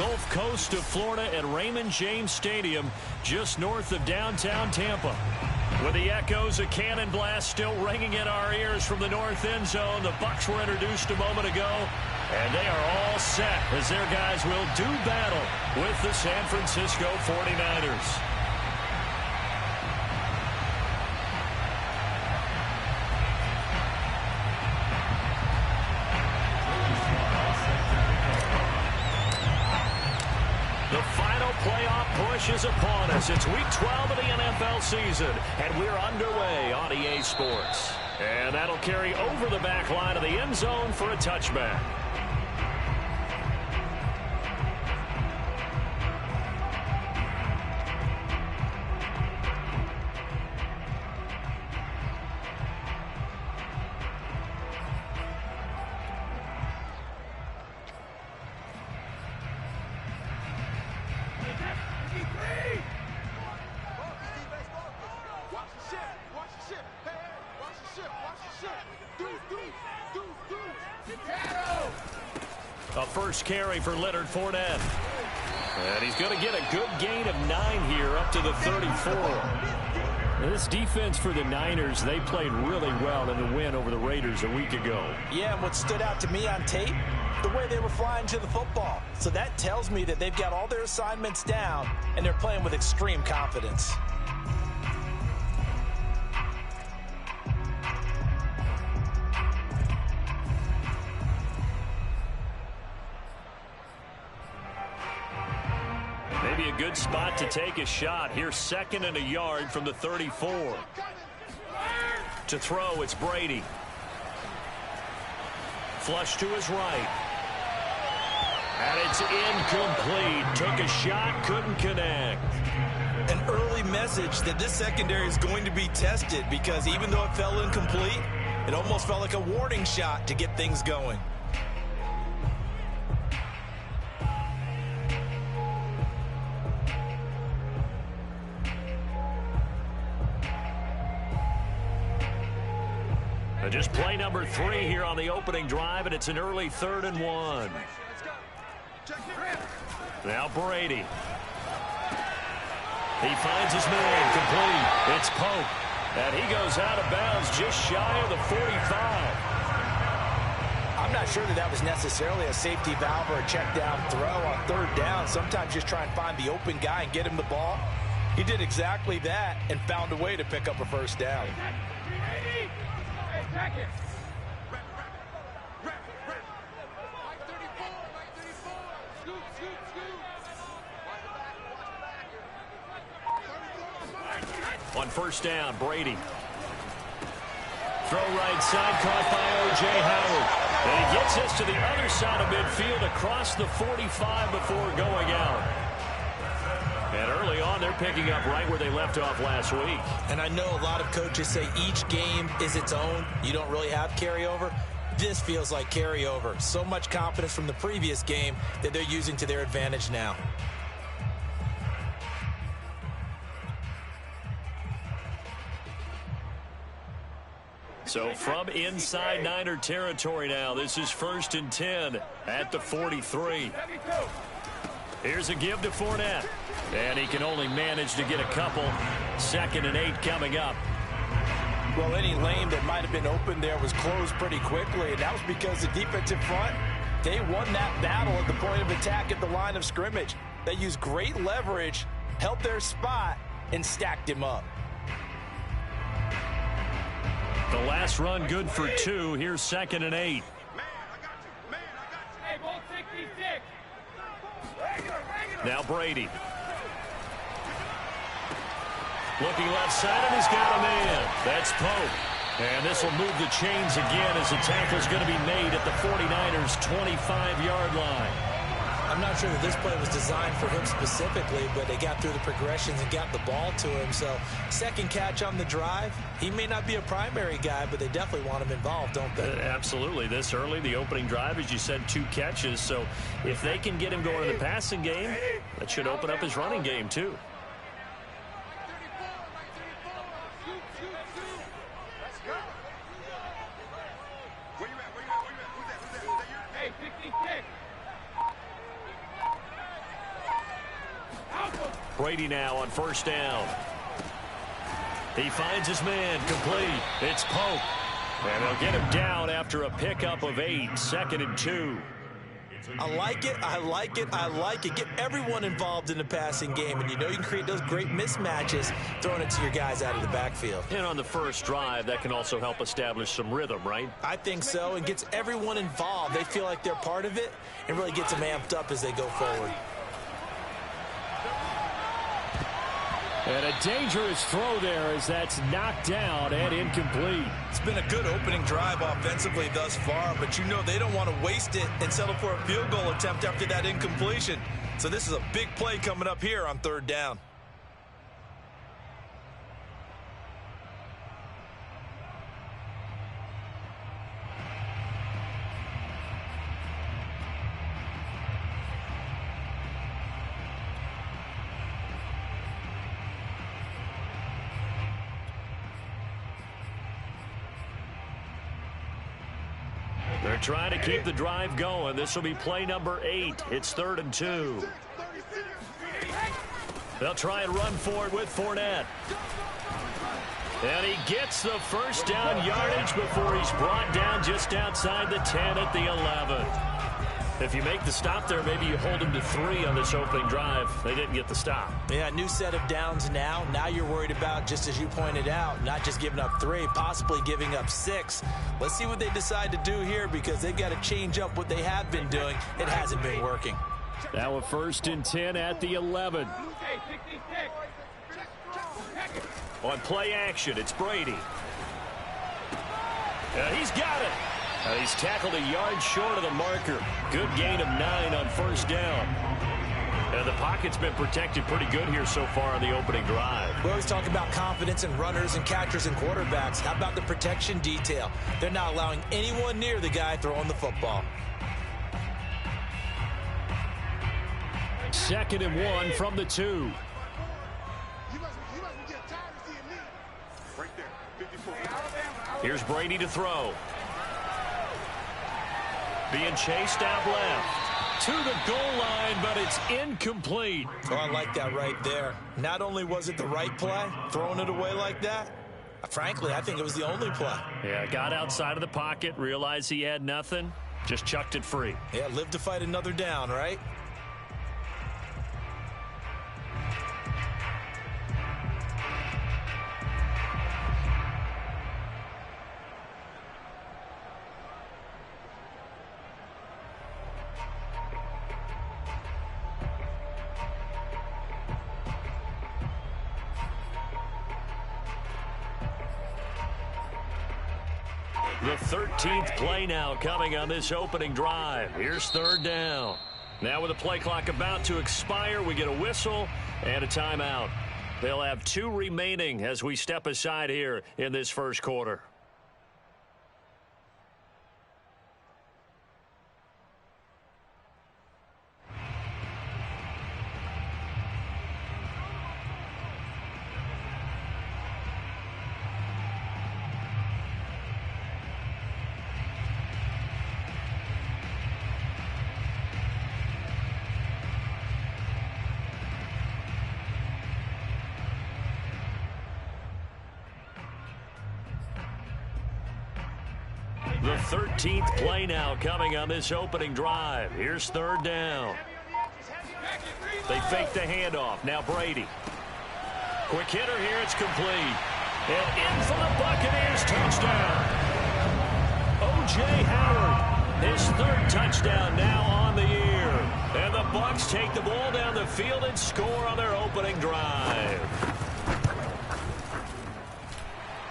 Gulf Coast of Florida at Raymond James Stadium, just north of downtown Tampa. With the echoes of cannon blast still ringing in our ears from the north end zone, the Bucs were introduced a moment ago, and they are all set as their guys will do battle with the San Francisco 49ers. Playoff push is upon us. It's week 12 of the NFL season, and we're underway on EA Sports. And that'll carry over the back line of the end zone for a touchback. A first carry for Leonard Fournette. And he's going to get a good gain of 9 here up to the 34. This defense for the Niners, they played really well in the win over the Raiders a week ago. Yeah, and what stood out to me on tape, the way they were flying to the football. So that tells me that they've got all their assignments down, and they're playing with extreme confidence. Maybe a good spot to take a shot. Here's 2nd and a yard from the 34. To throw, it's Brady. Flush to his right. And it's incomplete. Took a shot, couldn't connect. An early message that this secondary is going to be tested, because even though it fell incomplete, it almost felt like a warning shot to get things going. Just play number 3 here on the opening drive, and it's an early 3rd and 1. Now Brady. He finds his man complete. It's Pope. And he goes out of bounds just shy of the 45. I'm not sure that was necessarily a safety valve or a check down throw on 3rd down. Sometimes just try and find the open guy and get him the ball. He did exactly that and found a way to pick up a 1st down. On 1st down, Brady. Throw right side, caught by O.J. Howard. And he gets us to the other side of midfield across the 45 before going out. And early on, they're picking up right where they left off last week. And I know a lot of coaches say each game is its own. You don't really have carryover. This feels like carryover. So much confidence from the previous game that they're using to their advantage now. So from inside Niner territory now, this is 1st and 10 at the 43. Here's a give to Fournette. And he can only manage to get a couple. 2nd and 8 coming up. Well, any lane that might have been open there was closed pretty quickly, and that was because the defensive front, they won that battle at the point of attack at the line of scrimmage. They used great leverage, held their spot, and stacked him up. The last run good for 2. Here's 2nd and 8. Now Brady. Looking left side, and he's got a man. That's Pope. And this will move the chains again as the tackle is going to be made at the 49ers' 25-yard line. I'm not sure that this play was designed for him specifically, but they got through the progressions and got the ball to him. So 2nd catch on the drive. He may not be a primary guy, but they definitely want him involved, don't they? Absolutely. This early, the opening drive, as you said, 2 catches. So if they can get him going in the passing game, that should open up his running game too. Brady now on first down. He finds his man, complete. It's Pope. And they'll get him down after a pickup of 8, 2nd and 2. I like it, I like it, I like it. Get everyone involved in the passing game, and you know you can create those great mismatches throwing it to your guys out of the backfield. And on the first drive, that can also help establish some rhythm, right? I think so, and gets everyone involved. They feel like they're part of it, and really gets them amped up as they go forward. And a dangerous throw there as that's knocked down and incomplete. It's been a good opening drive offensively thus far, but you know they don't want to waste it and settle for a field goal attempt after that incompletion. So this is a big play coming up here on 3rd down. They're trying to keep the drive going. This will be play number 8. It's 3rd and 2. They'll try and run for it with Fournette. And he gets the first down yardage before he's brought down just outside the 10 at the 11. If you make the stop there, maybe you hold him to 3 on this opening drive. They didn't get the stop. Yeah, new set of downs now. Now you're worried about, just as you pointed out, not just giving up 3, possibly giving up 6. Let's see what they decide to do here, because they've got to change up what they have been doing. It hasn't been working. Now a 1st and 10 at the 11. On play action, it's Brady. He's got it. He's tackled a yard short of the marker. Good gain of 9 on first down. And the pocket's been protected pretty good here so far on the opening drive. We always talk about confidence in runners and catchers and quarterbacks. How about the protection detail? They're not allowing anyone near the guy throwing the football. 2nd and 1 from the 2. Here's Brady to throw. Being chased out left to the goal line, but it's incomplete. Oh, I like that right there. Not only was it the right play, throwing it away like that, frankly, I think it was the only play. Yeah, got outside of the pocket, realized he had nothing, just chucked it free. Yeah, live to fight another down, right? The 13th play now coming on this opening drive. Here's 3rd down. Now with the play clock about to expire, we get a whistle and a timeout. They'll have 2 remaining as we step aside here in this first quarter. The 13th play now coming on this opening drive. Here's 3rd down. They fake the handoff. Now Brady. Quick hitter here. It's complete. And in for the Buccaneers. Touchdown. O.J. Howard. His 3rd touchdown now on the year. And the Bucs take the ball down the field and score on their opening drive.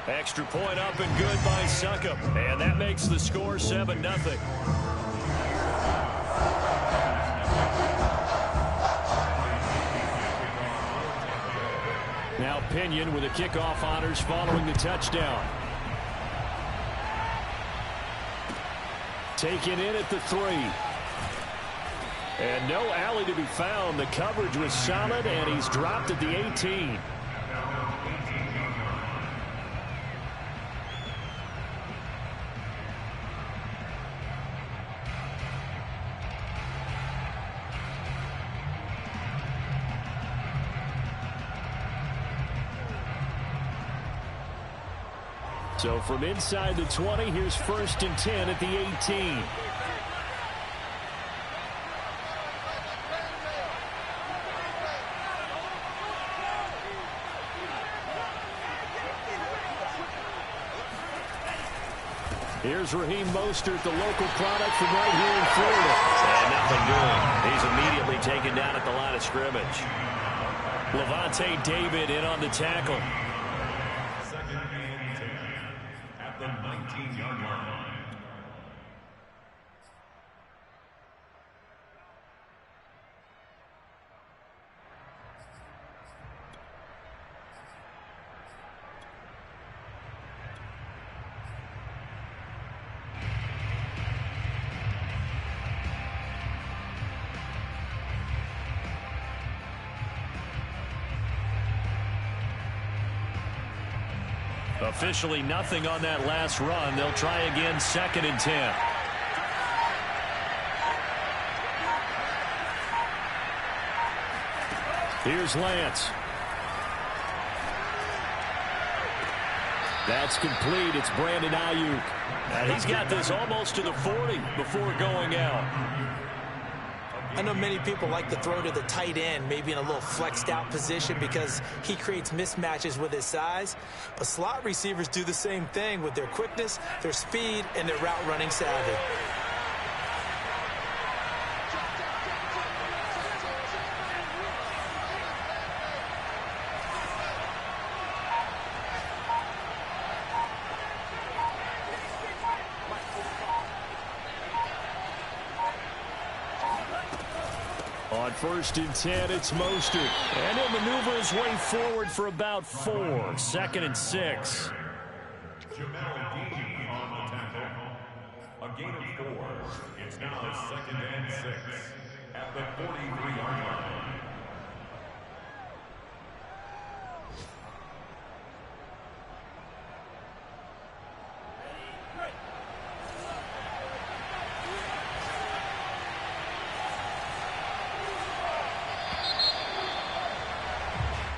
Extra point up and good by Succop. And that makes the score 7-0. Now Pinion with the kickoff honors following the touchdown. Taken in at the 3. And no alley to be found. The coverage was solid, and he's dropped at the 18. So from inside the 20, here's 1st and 10 at the 18. Here's Raheem Mostert, the local product from right here in Florida. And nothing doing. He's immediately taken down at the line of scrimmage. Levante David in on the tackle. Second and 10 at the 19-yard line. Officially nothing on that last run. They'll try again, 2nd and 10. Here's Lance. That's complete. It's Brandon Ayuk. And he's got this almost to the 40 before going out. I know many people like to throw to the tight end, maybe in a little flexed out position because he creates mismatches with his size. But slot receivers do the same thing with their quickness, their speed, and their route running savvy. On 1st and 10, it's Mostert. And he'll maneuver his way forward for about 4. 2nd and 6. Jamel Dean on the tackle. A gain of 4. It's now 2nd and 6 at the 43-yard line.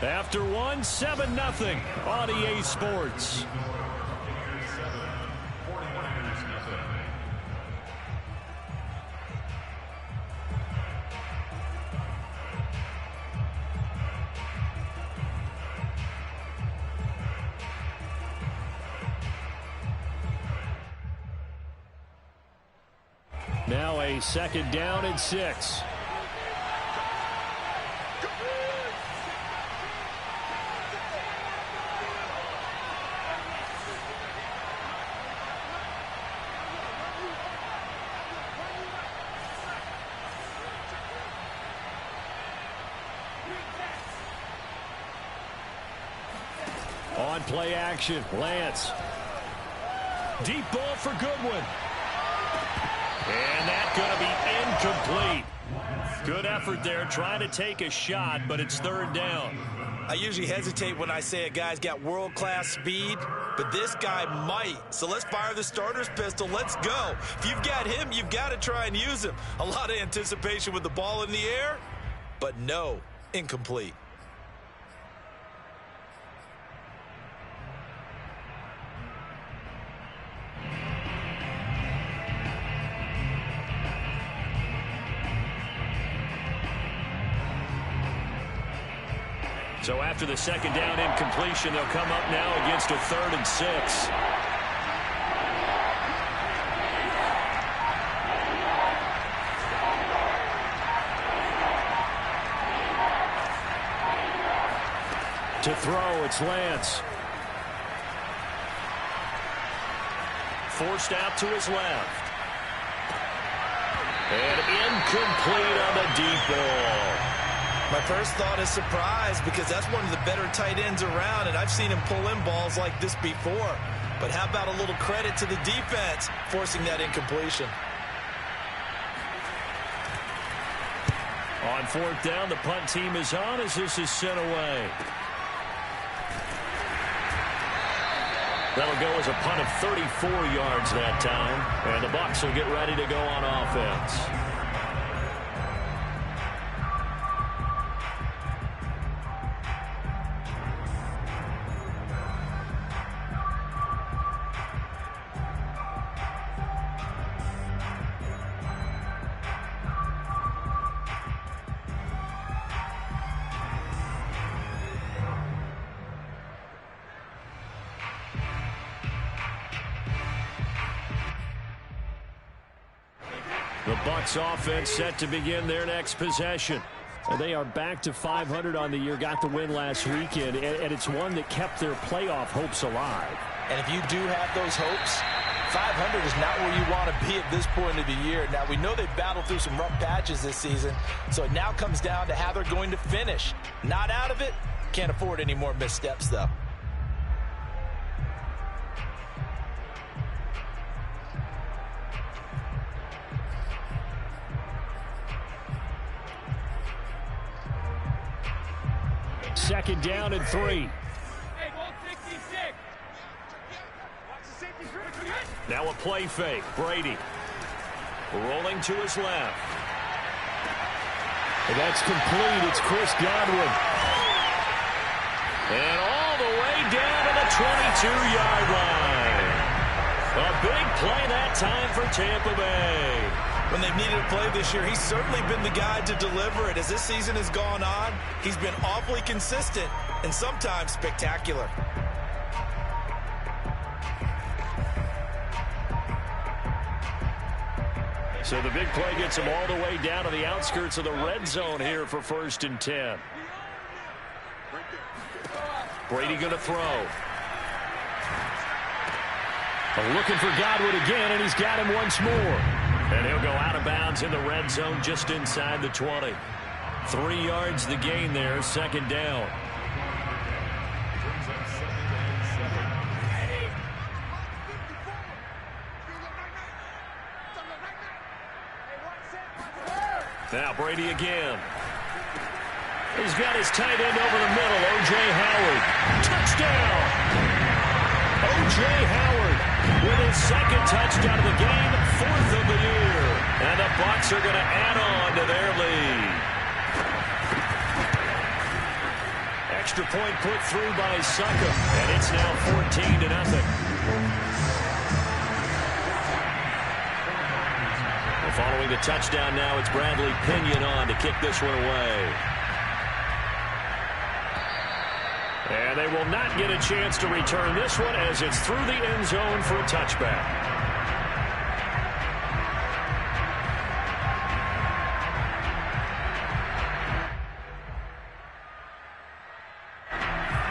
After one, 7-0 on EA Sports. Now a 2nd down and 6. On play action, Lance. Deep ball for Goodwin. And that's going to be incomplete. Good effort there, trying to take a shot, but it's 3rd down. I usually hesitate when I say a guy's got world-class speed, but this guy might. So let's fire the starter's pistol. Let's go. If you've got him, you've got to try and use him. A lot of anticipation with the ball in the air, but no, incomplete. So after the 2nd down incompletion, they'll come up now against a 3rd and 6. To throw, it's Lance. Forced out to his left. And incomplete on the deep ball. My first thought is surprise because that's one of the better tight ends around, and I've seen him pull in balls like this before. But how about a little credit to the defense forcing that incompletion? On 4th down, the punt team is on as this is sent away. That'll go as a punt of 34 yards that time, and the Bucs will get ready to go on offense. The Bucs offense set to begin their next possession. And they are back to 500 on the year, got the win last weekend, and it's one that kept their playoff hopes alive. And if you do have those hopes, 500 is not where you want to be at this point of the year. Now, we know they've battled through some rough patches this season, so it now comes down to how they're going to finish. Not out of it. Can't afford any more missteps, though. Second down and 3. Now a play fake. Brady rolling to his left. And that's complete. It's Chris Godwin. And all the way down to the 22-yard line. A big play that time for Tampa Bay. When they've needed a play this year, he's certainly been the guy to deliver it. As this season has gone on, he's been awfully consistent and sometimes spectacular. So the big play gets him all the way down to the outskirts of the red zone here for 1st and 10. Brady going to throw. Looking for Godwin again, and he's got him once more. And he'll go out of bounds in the red zone just inside the 20. 3 yards the gain there, 2nd down. Now Brady again. He's got his tight end over the middle, O.J. Howard. Touchdown! O.J. Howard with his 2nd touchdown of the game, 4th of the year. And the Bucs are going to add on to their lead. Extra point put through by Suckum, and it's now 14-0. Following the touchdown now, it's Bradley Pinion on to kick this one away. And they will not get a chance to return this one as it's through the end zone for a touchback.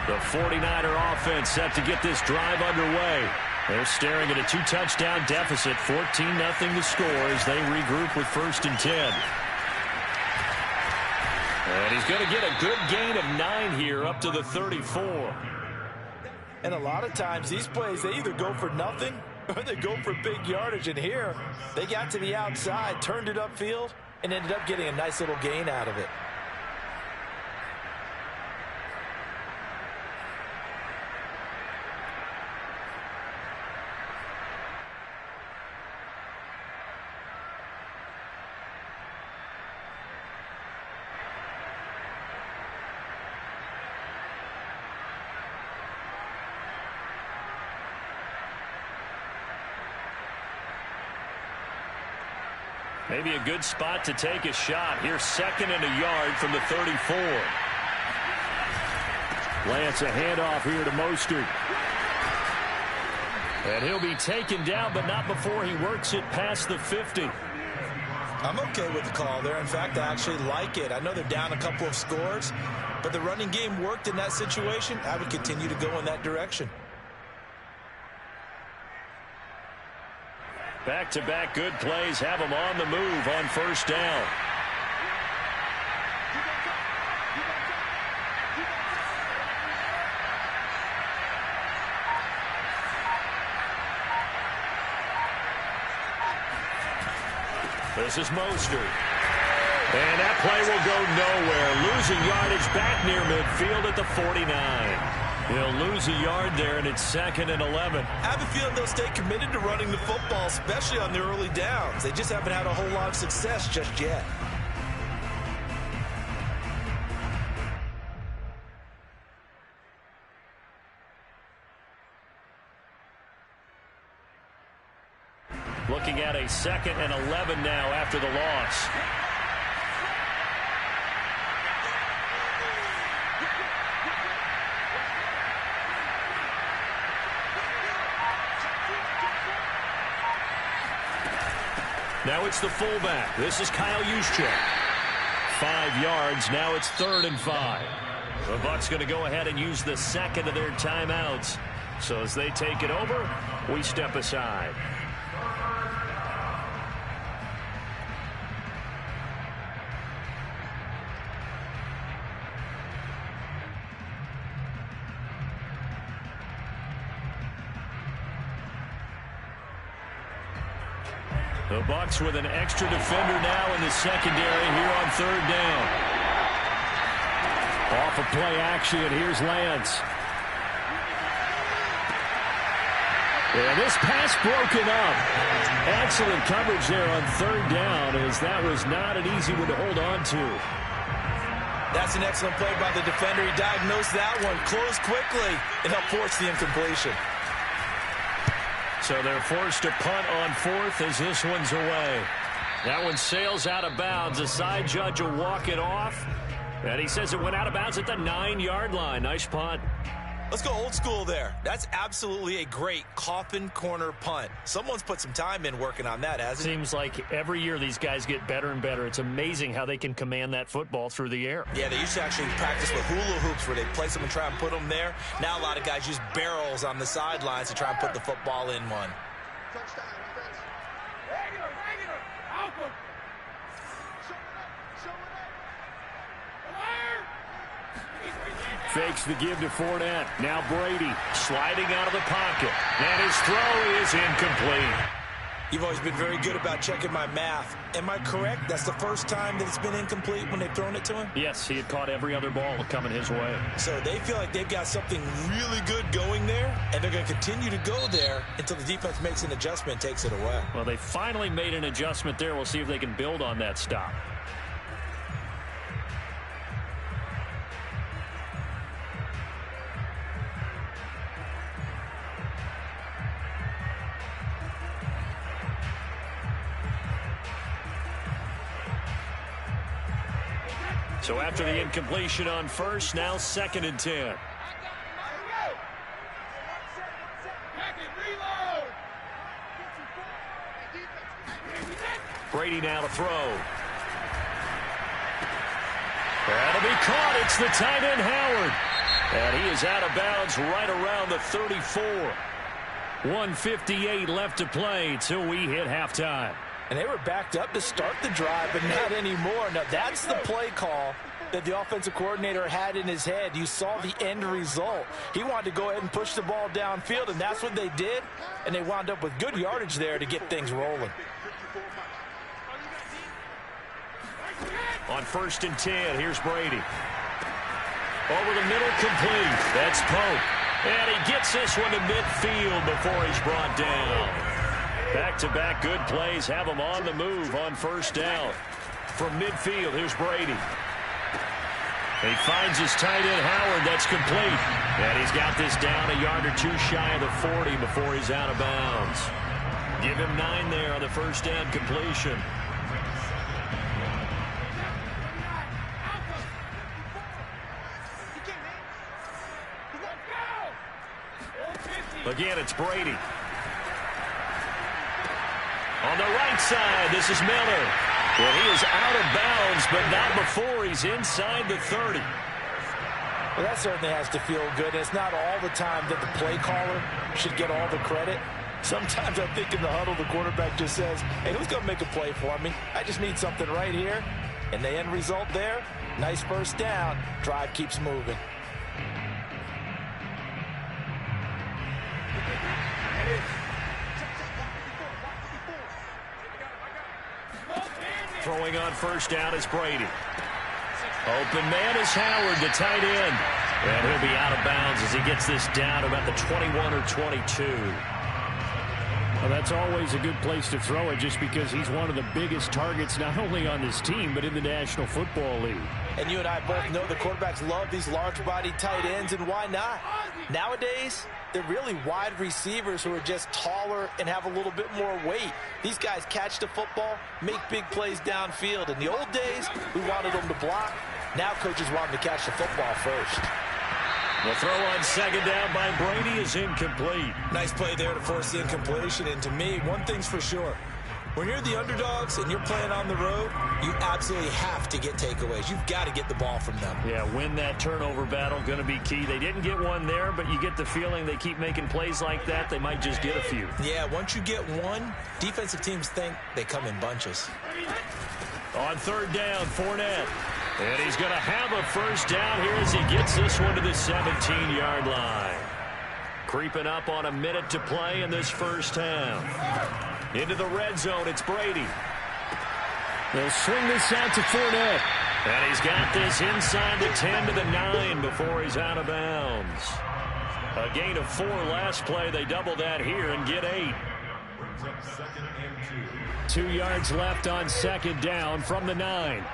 The 49er offense set to get this drive underway. They're staring at a 2-touchdown deficit, 14-0 to score as they regroup with 1st and 10. And he's going to get a good gain of 9 here up to the 34. And a lot of times these plays, they either go for nothing or they go for big yardage. And here, they got to the outside, turned it upfield, and ended up getting a nice little gain out of it. Maybe a good spot to take a shot. Here's 2nd and a yard from the 34. Lance, a handoff here to Mostert. And he'll be taken down, but not before he works it past the 50. I'm okay with the call there. In fact, I actually like it. I know they're down a couple of scores, but the running game worked in that situation. I would continue to go in that direction. Back-to-back good plays have him on the move on 1st down. This is Mostert. And that play will go nowhere. Losing yardage back near midfield at the 49. He'll lose a yard there, and it's 2nd and 11. I have a feeling they'll stay committed to running the football, especially on the early downs. They just haven't had a whole lot of success just yet. Looking at a 2nd and 11 now after the loss. Now it's the fullback. This is Kyle Juszczyk. 5 yards. Now it's 3rd and 5. The Bucs going to go ahead and use the second of their timeouts. So as they take it over, we step aside. The Bucs with an extra defender now in the secondary here on 3rd down. Off of play action, here's Lance. And this pass broken up. Excellent coverage there on 3rd down, as that was not an easy one to hold on to. That's an excellent play by the defender. He diagnosed that one, closed quickly, and helped force the incompletion. So they're forced to punt on 4th as this one's away. That one sails out of bounds. The side judge will walk it off. And he says it went out of bounds at the 9-yard line. Nice punt. Let's go old school there. That's absolutely a great coffin corner punt. Someone's put some time in working on that, hasn't it? Seems like every year these guys get better and better. It's amazing how they can command that football through the air. Yeah, they used to actually practice with hula hoops where they place them and try and put them there. Now a lot of guys use barrels on the sidelines to try and put the football in one. Fakes the give to Fournette. Now Brady Sliding out of the pocket. And his throw is incomplete. You've always been very good about checking my math. Am I correct? That's the first time that it's been incomplete when they've thrown it to him? Yes, he had caught every other ball coming his way. So they feel like they've got something really good going there, and they're going to continue to go there until the defense makes an adjustment and takes it away. Well, they finally made an adjustment there. We'll see if they can build on that stop. So after the incompletion on 1st, now 2nd and 10. Brady now to throw. That'll be caught. It's the tight end, Howard. And he is out of bounds right around the 34. 1:58 left to play till we hit halftime. And they were backed up to start the drive, but not anymore. Now, that's the play call that the offensive coordinator had in his head. You saw the end result. He wanted to go ahead and push the ball downfield, and that's what they did. And they wound up with good yardage there to get things rolling. On 1st and 10, here's Brady. Over the middle, complete. That's Pope. And he gets this one to midfield before he's brought down. Back-to-back good plays have him on the move on 1st down. From midfield, here's Brady. He finds his tight end, Howard. That's complete. And he's got this down a yard or two shy of the 40 before he's out of bounds. Give him 9 there on the 1st down completion. Again, it's Brady. On the right side, this is Miller. Well, he is out of bounds, but not before he's inside the 30. Well, that certainly has to feel good. It's not all the time that the play caller should get all the credit. Sometimes I think in the huddle, the quarterback just says, hey, who's going to make a play for me? I just need something right here. And the end result there, nice 1st down. Drive keeps moving. Throwing on 1st down is Brady. Open man is Howard, the tight end. And he'll be out of bounds as he gets this down about the 21 or 22. Well, that's always a good place to throw it just because he's one of the biggest targets not only on this team but in the National Football League. And you and I both know the quarterbacks love these large-bodied tight ends, and why not? Nowadays, they're really wide receivers who are just taller and have a little bit more weight. These guys catch the football, make big plays downfield. In the old days, we wanted them to block. Now coaches want them to catch the football first. The throw on 2nd down by Brady is incomplete. Nice play there to force the incompletion. And to me, one thing's for sure. When you're the underdogs and you're playing on the road, you absolutely have to get takeaways. You've got to get the ball from them. Yeah, win that turnover battle, going to be key. They didn't get one there, but you get the feeling they keep making plays like that, they might just get a few. Yeah, once you get one, defensive teams think they come in bunches. On third down, Fournette. And he's going to have a first down here as he gets this one to the 17-yard line. Creeping up on a minute to play in this first half. Into the red zone, it's Brady. They'll swing this out to Fournette. And he's got this inside the 10 to the 9 before he's out of bounds. A gain of 4 last play. They double that here and get 8. 2 yards left on second down from the 9.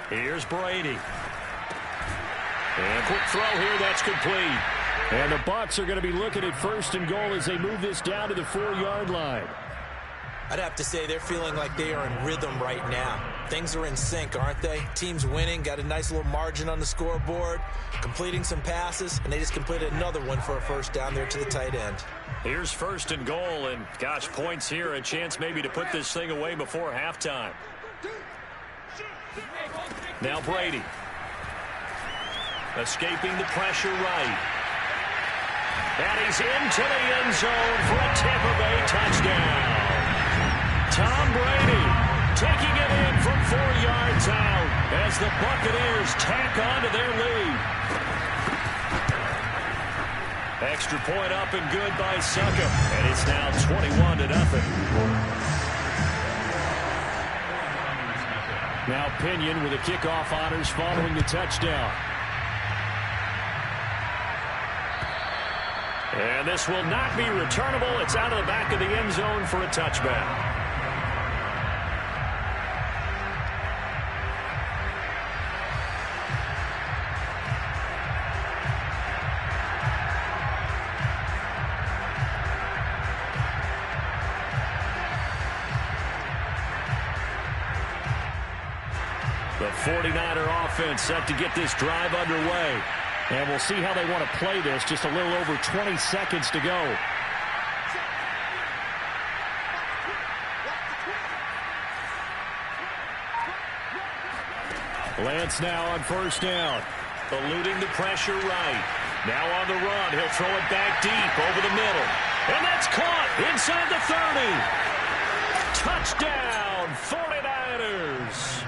Here's Brady. And quick throw here, that's complete. And the Bucs are going to be looking at first and goal as they move this down to the 4-yard line. I'd have to say they're feeling like they are in rhythm right now. Things are in sync, aren't they? Team's winning, got a nice little margin on the scoreboard, completing some passes, and they just completed another one for a first down there to the tight end. Here's first and goal, and gosh, points here, a chance maybe to put this thing away before halftime. Now Brady. Escaping the pressure right. And he's into the end zone for a Tampa Bay touchdown. Tom Brady taking it in from 4 yards out as the Buccaneers tack on to their lead. Extra point up and good by Suckup. And it's now 21-0. Now Pinion with the kickoff honors following the touchdown. And this will not be returnable. It's out of the back of the end zone for a touchback. The 49er offense set to get this drive underway. And we'll see how they want to play this. Just a little over 20 seconds to go. Lance now on first down. Eluding the pressure right. Now on the run. He'll throw it back deep over the middle. And that's caught inside the 30. Touchdown, 49ers.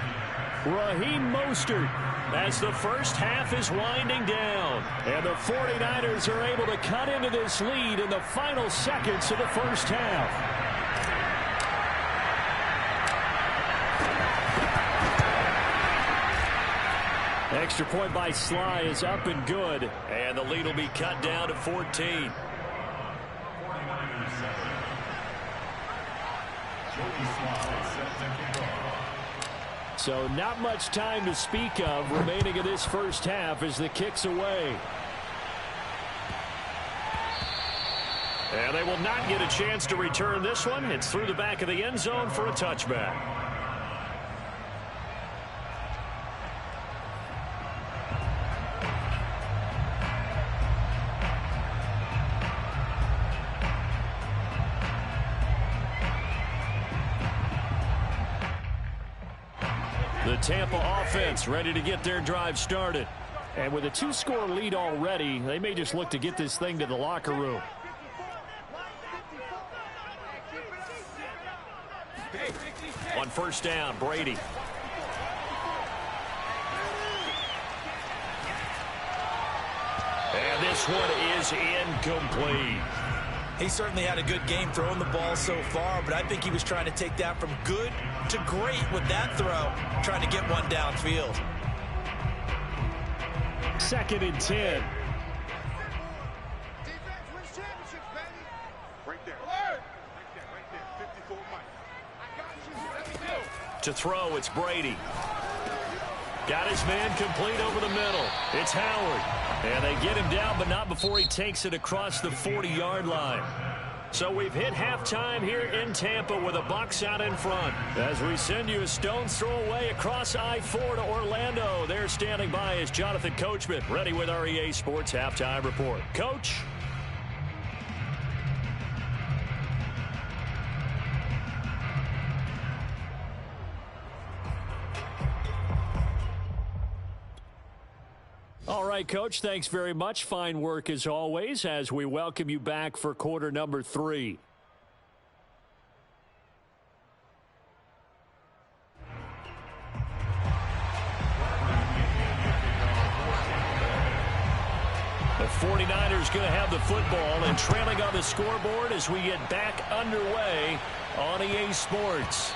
Raheem Mostert. As the first half is winding down. And the 49ers are able to cut into this lead in the final seconds of the first half. Extra point by Sly is up and good. And the lead will be cut down to 14. So not much time to speak of remaining in this first half as the kick's away. And they will not get a chance to return this one. It's through the back of the end zone for a touchback. The Tampa offense ready to get their drive started. And with a 2-score lead already, they may just look to get this thing to the locker room. On first down, Brady. And this one is incomplete. He certainly had a good game throwing the ball so far, but I think he was trying to take that from good to great with that throw, trying to get one downfield. 2nd and 10. To throw, it's Brady. Got his man complete over the middle. It's Howard. And they get him down, but not before he takes it across the 40-yard line. So we've hit halftime here in Tampa with the Bucs out in front. As we send you a stone's throw away across I-4 to Orlando. There standing by is Jonathan Coachman, ready with our EA Sports Halftime Report. Coach? right, Coach, thanks very much. Fine work as always as we welcome you back for quarter number 3. The 49ers going to have the football and trailing on the scoreboard as we get back underway on EA Sports.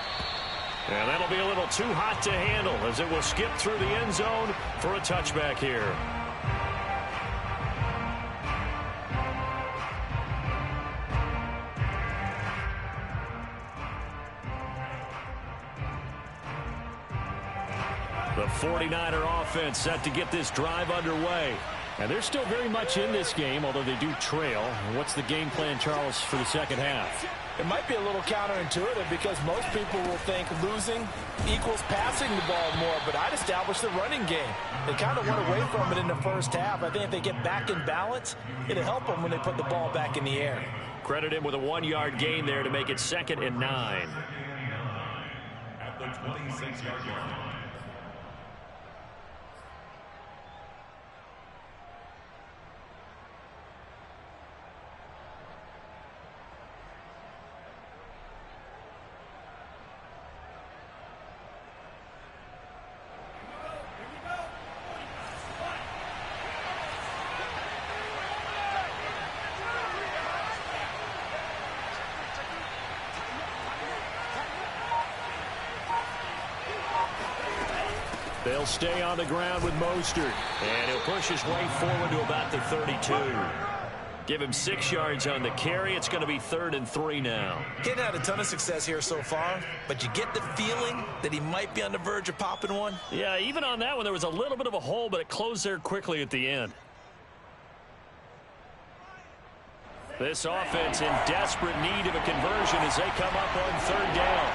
And that'll be a little too hot to handle as it will skip through the end zone for a touchback here. The 49er offense set to get this drive underway. And they're still very much in this game, although they do trail. What's the game plan, Charles, for the second half? It might be a little counterintuitive because most people will think losing equals passing the ball more, but I'd establish the running game. They kind of went away from it in the first half. I think if they get back in balance, it'll help them when they put the ball back in the air. Credit him with a 1-yard gain there to make it 2nd and 9. At the 26-yard line. They'll stay on the ground with Mostert. And he'll push his way forward to about the 32. Give him 6 yards on the carry. It's going to be 3rd and 3 now. He hadn't had a ton of success here so far, but you get the feeling that he might be on the verge of popping one. Yeah, even on that one, there was a little bit of a hole, but it closed there quickly at the end. This offense in desperate need of a conversion as they come up on 3rd down.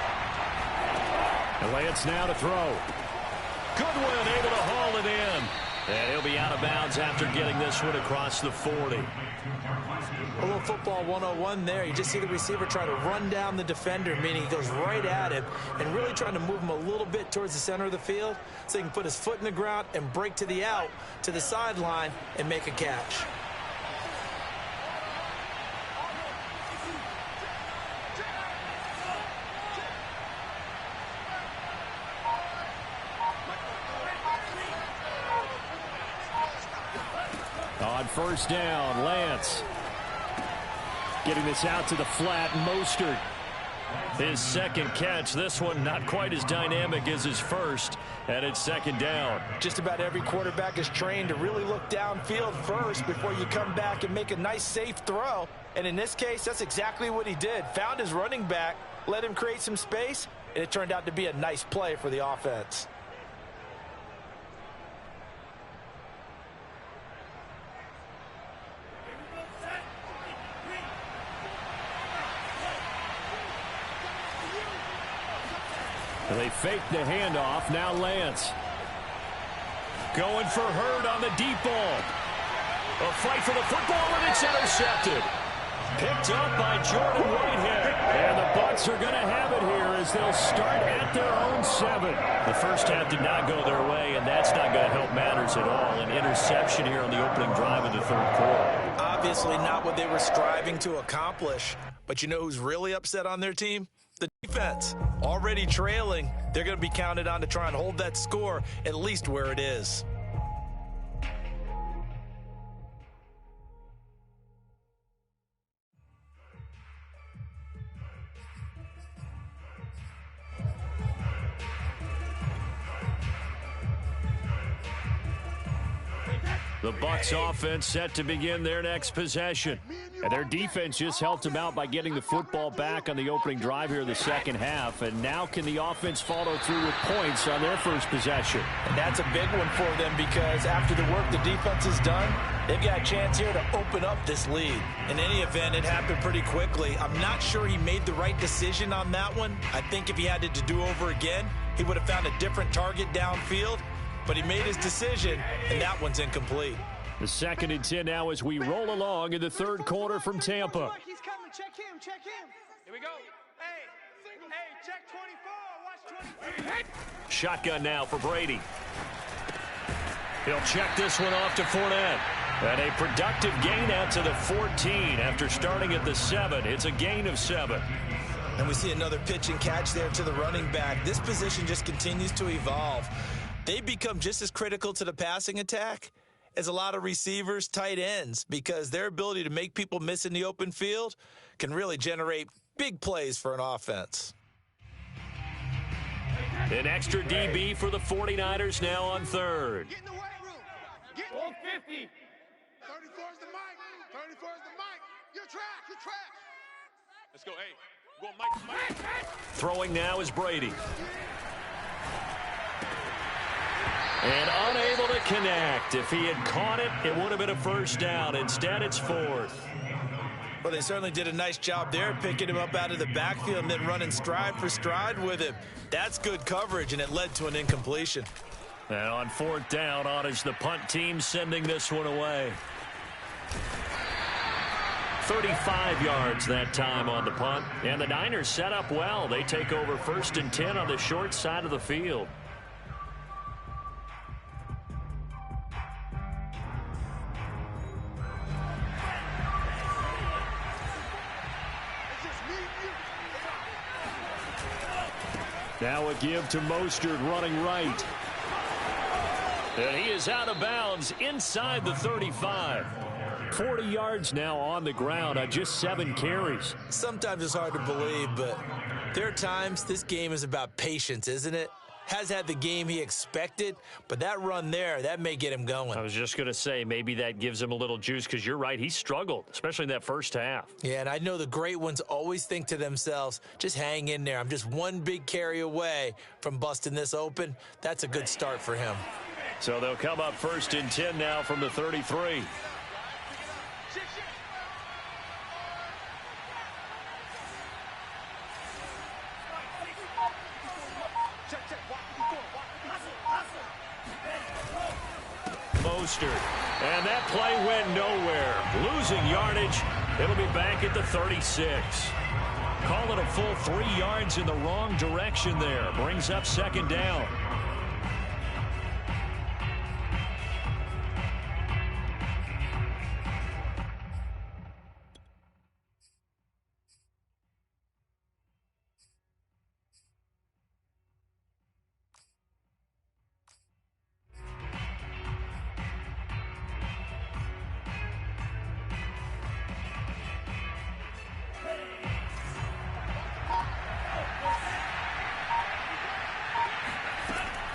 And Lance now to throw. Goodwin able to haul it in. And he'll be out of bounds after getting this one across the 40. A little football 101 there. You just see the receiver try to run down the defender, meaning he goes right at him and really trying to move him a little bit towards the center of the field so he can put his foot in the ground and break to the out, to the sideline, and make a catch. On 1st down, Lance. Getting this out to the flat, Mostert. His 2nd catch. This one not quite as dynamic as his first, and it's 2nd down. Just about every quarterback is trained to really look downfield first before you come back and make a nice, safe throw. And in this case, that's exactly what he did. Found his running back, let him create some space, and it turned out to be a nice play for the offense. They fake the handoff. Now Lance. Going for Hurd on the deep ball. A fight for the football, and it's intercepted. Picked up by Jordan Whitehead. And the Bucs are going to have it here as they'll start at their own 7. The first half did not go their way, and that's not going to help matters at all. An interception here on the opening drive of the 3rd quarter. Obviously not what they were striving to accomplish. But you know who's really upset on their team? The defense. Already trailing, they're going to be counted on to try and hold that score at least where it is. The Bucs offense set to begin their next possession. And their defense just helped them out by getting the football back on the opening drive here in the 2nd half. And now can the offense follow through with points on their first possession? And that's a big one for them because after the work the defense has done, they've got a chance here to open up this lead. In any event, it happened pretty quickly. I'm not sure he made the right decision on that one. I think if he had to do over again, he would have found a different target downfield. But he made his decision, and that one's incomplete. The 2nd and 10 now as we roll along in the 3rd quarter from Tampa. He's coming. Check him. Here we go. Hey, check 24. Watch 23. Shotgun now for Brady. He'll check this one off to Fournette. And a productive gain out to the 14 after starting at the 7. It's a gain of 7. And we see another pitch and catch there to the running back. This position just continues to evolve. They become just as critical to the passing attack as a lot of receivers, tight ends, because their ability to make people miss in the open field can really generate big plays for an offense. An extra DB for the 49ers now on third. Get in the weight room. Get 50. 34 is the mic. 34 is the mic. You're trash. You're trash. Let's go. Hey, go Mike. Throwing now is Brady. And unable to connect. If he had caught it, it would have been a first down. Instead, it's fourth. Well, they certainly did a nice job there, picking him up out of the backfield and then running stride for stride with him. That's good coverage, and it led to an incompletion. And on fourth down, on is the punt team sending this one away. 35 yards that time on the punt. And the Niners set up well. They take over 1st and 10 on the short side of the field. Now a give to Mostert running right. And he is out of bounds inside the 35. 40 yards now on the ground on just 7 carries. Sometimes it's hard to believe, but there are times this game is about patience, isn't it? Has had the game he expected, but that run there, that may get him going. I was just going to say, maybe that gives him a little juice, because you're right, he struggled, especially in that first half. Yeah, and I know the great ones always think to themselves, just hang in there. I'm just one big carry away from busting this open. That's a good start for him. So they'll come up 1st and 10 now from the 33. Mostert. And that play went nowhere. Losing yardage. It'll be back at the 36. Call it a full 3 yards in the wrong direction there. Brings up 2nd down.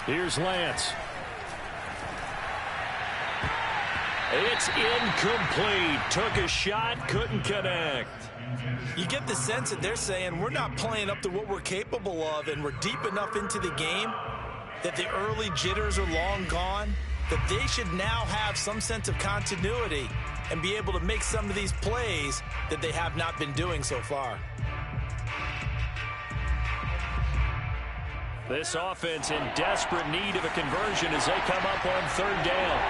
Here's Lance. It's incomplete. Took a shot, couldn't connect. You get the sense that they're saying we're not playing up to what we're capable of, and we're deep enough into the game that the early jitters are long gone, that they should now have some sense of continuity and be able to make some of these plays that they have not been doing so far. This offense in desperate need of a conversion as they come up on 3rd down.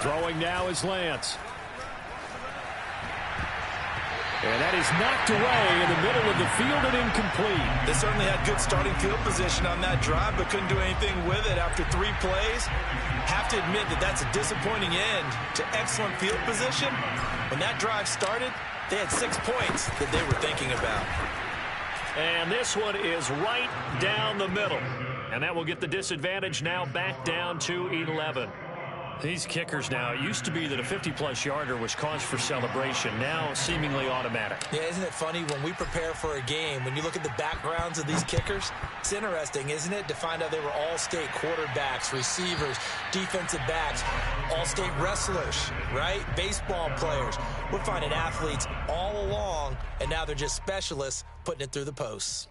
Throwing now is Lance. And that is knocked away in the middle of the field and incomplete. They certainly had good starting field position on that drive, but couldn't do anything with it after 3 plays. Have to admit that that's a disappointing end to excellent field position. When that drive started, they had 6 points that they were thinking about. And this one is right down the middle. And that will get the disadvantage now back down to 11. These kickers now, it used to be that a 50-plus yarder was cause for celebration. Now seemingly automatic. Yeah, isn't it funny when we prepare for a game, when you look at the backgrounds of these kickers, it's interesting, isn't it, to find out they were all-state quarterbacks, receivers, defensive backs, all-state wrestlers, right? Baseball players. We're finding athletes all along, and now they're just specialists putting it through the posts.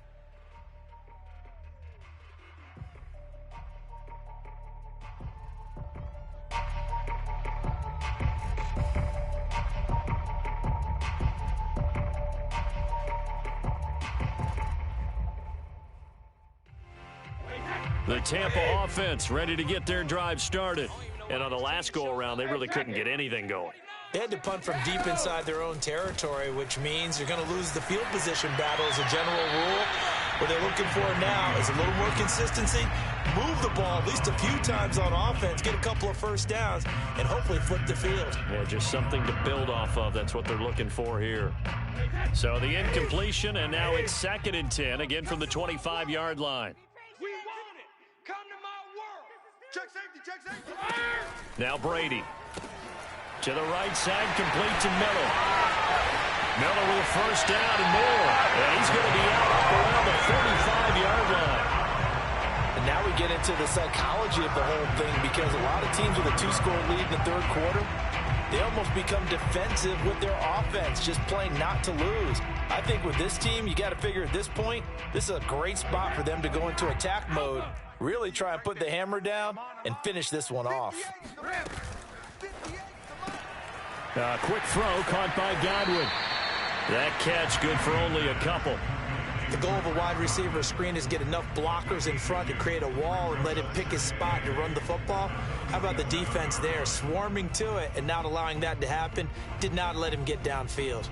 The Tampa offense ready to get their drive started. And on the last go-around, they really couldn't get anything going. They had to punt from deep inside their own territory, which means you're going to lose the field position battle as a general rule. What they're looking for now is a little more consistency, move the ball at least a few times on offense, get a couple of first downs, and hopefully flip the field. Yeah, just something to build off of. That's what they're looking for here. So the incompletion, and now it's 2nd and 10, again from the 25-yard line. We want it. Come to my world. Check safety, check safety. Now Brady. To the right side, complete to Miller. Miller with a first down and more. And he's going to be out up around the 45-yard line. And now we get into the psychology of the whole thing, because a lot of teams with a 2-score lead in the third quarter, they almost become defensive with their offense, just playing not to lose. I think with this team, you got to figure at this point, this is a great spot for them to go into attack mode, really try and put the hammer down and finish this one off. Quick throw caught by Godwin. That catch good for only a couple. The goal of a wide receiver screen is get enough blockers in front to create a wall and let him pick his spot to run the football. How about the defense there, swarming to it and not allowing that to happen? Did not let him get downfield.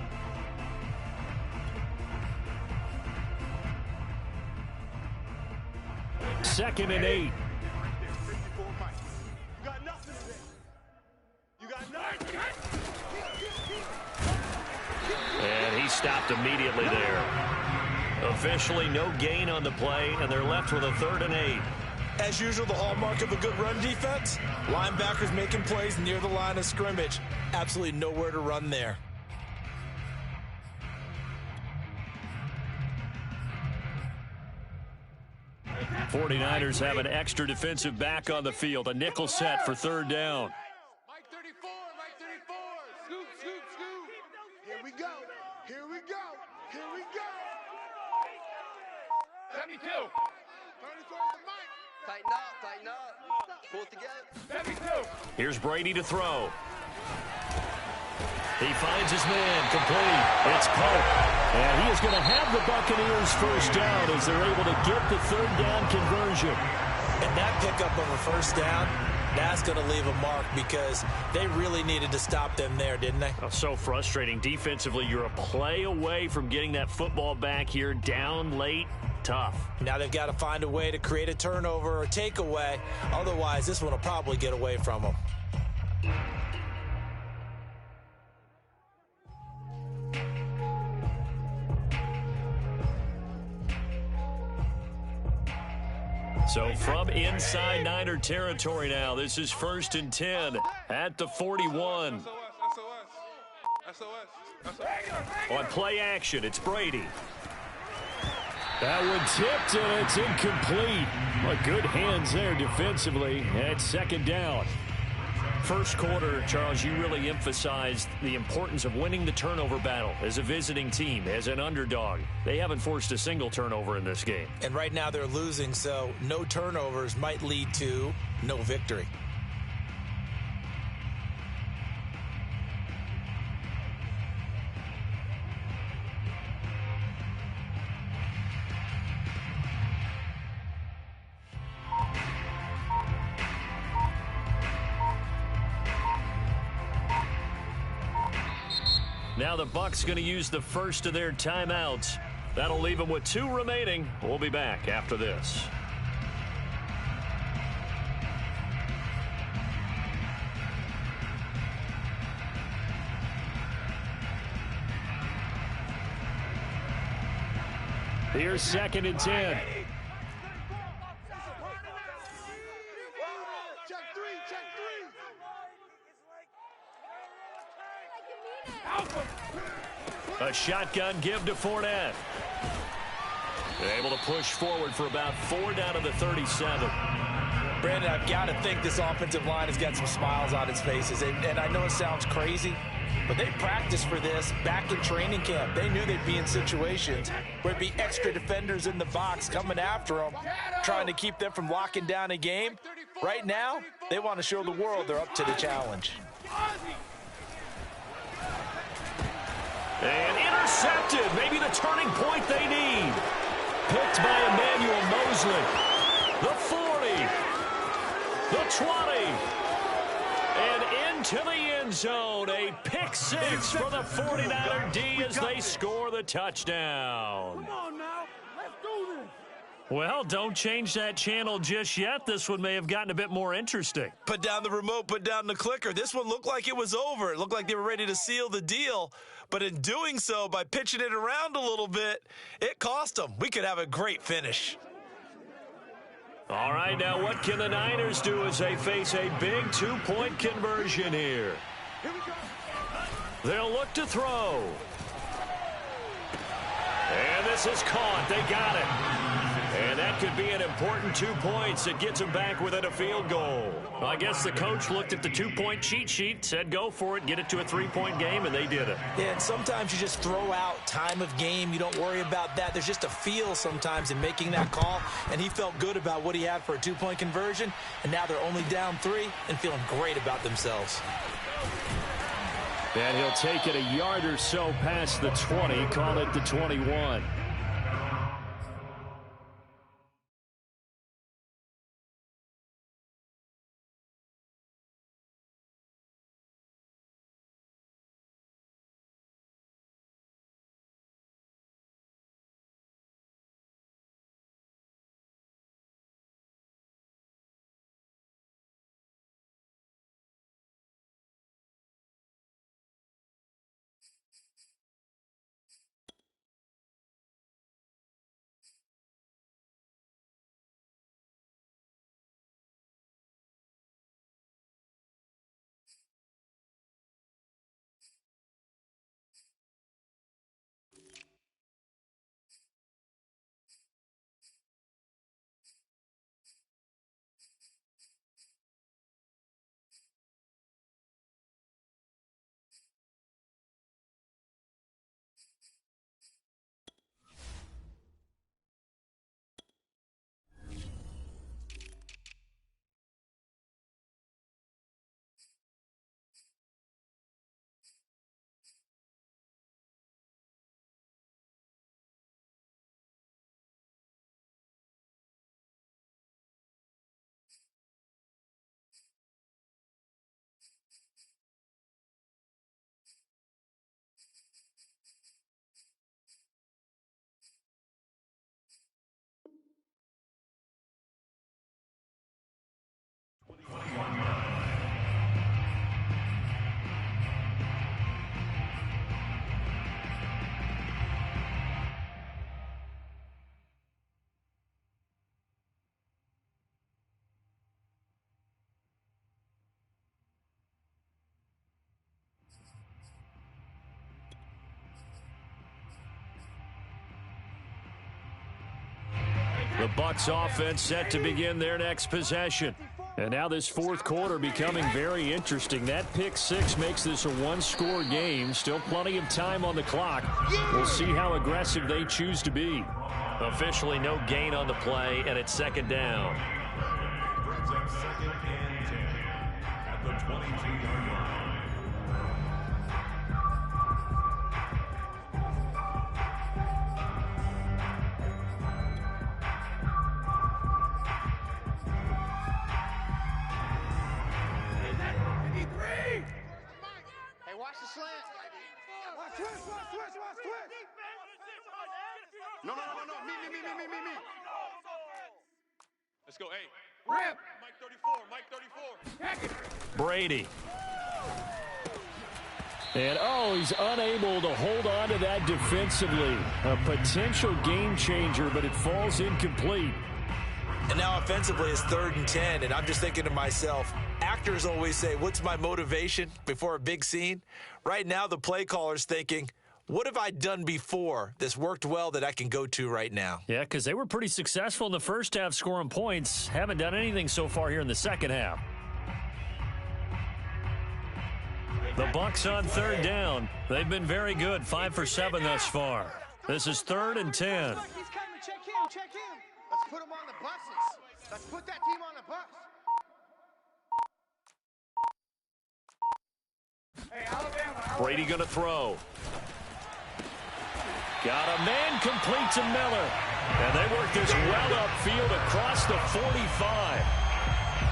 Second and 8. You got nothing today. You got nothing. And he stopped immediately there. Officially no gain on the play, and they're left with a 3rd and 8. As usual, the hallmark of a good run defense, linebackers making plays near the line of scrimmage. Absolutely nowhere to run there. '49ers have an extra defensive back on the field. A nickel set for 3rd down. Mike 34, Mike 34. Scoop, scoop, scoop. Here we go. Here we go. Here we go. 72. 34 is the mic. Tighten up, pull it together. 72. Here's Brady to throw. He finds his man, complete. It's Pope. And he is going to have the Buccaneers first down as they're able to get the 3rd down conversion. And that pickup of a first down, that's going to leave a mark, because they really needed to stop them there, didn't they? Oh, so frustrating. Defensively, you're a play away from getting that football back here, down late. Tough. Now they've got to find a way to create a turnover or takeaway. Otherwise, this one will probably get away from them. So from inside Niner territory now, this is 1st and 10 at the 41. On play action, it's Brady. That one tipped, and it's incomplete. Well, good hands there defensively at 2nd down. First quarter, Charles, you really emphasized the importance of winning the turnover battle as a visiting team, as an underdog. They haven't forced a single turnover in this game. And right now they're losing, so no turnovers might lead to no victory. Now the Bucs going to use the first of their timeouts. That'll leave them with 2 remaining. We'll be back after this. Here's 2nd and 10. Check 3, check 3. A shotgun give to Fournette. Able to push forward for about 4 down to the 37. Brandon, I've got to think this offensive line has got some smiles on its faces. And I know it sounds crazy, but they practiced for this back in training camp. They knew they'd be in situations where it'd be extra defenders in the box coming after them, trying to keep them from locking down a game. Right now, they want to show the world they're up to the challenge. And intercepted. Maybe the turning point they need. Picked by Emmanuel Mosley. The 40. The 20. And into the end zone. A pick six for the 49er D as they score the touchdown. Come on now. Let's do this. Well, don't change that channel just yet. This one may have gotten a bit more interesting. Put down the remote, put down the clicker. This one looked like it was over. It looked like they were ready to seal the deal. But in doing so, by pitching it around a little bit, it cost them. We could have a great finish. All right, now what can the Niners do as they face a big two-point conversion here? They'll look to throw. And this is caught. They got it. And that could be an important 2 points. It gets them back within a field goal. I guess the coach looked at the two-point cheat sheet, said go for it, get it to a three-point game, and they did it. Yeah, and sometimes you just throw out time of game. You don't worry about that. There's just a feel sometimes in making that call, and he felt good about what he had for a two-point conversion, and now they're only down 3 and feeling great about themselves. And he'll take it a yard or so past the 20, call it the 21. The Bucs offense set to begin their next possession. And now this fourth quarter becoming very interesting. That pick six makes this a one-score game. Still plenty of time on the clock. We'll see how aggressive they choose to be. Officially no gain on the play, and it's second down. Brings up second and 10 at the 22-yard line. No. Me. Let's go. Hey. Rip. Mike 34. Brady. And, he's unable to hold on to that defensively. A potential game changer, but it falls incomplete. And now offensively it's 3rd and 10, and I'm just thinking to myself, actors always say, what's my motivation before a big scene? Right now the play caller's thinking, what have I done before that's worked well that I can go to right now? Yeah, because they were pretty successful in the first half scoring points. Haven't done anything so far here in the second half. The Bucs on 3rd down. They've been very good, 5 for 7 thus far. This is 3rd and 10. He's coming. Check him. Let's put him on the buses. Let's put that team on the bus. Hey, Alabama. Brady going to throw. Got a man complete to Miller. And they work this well upfield across the 45.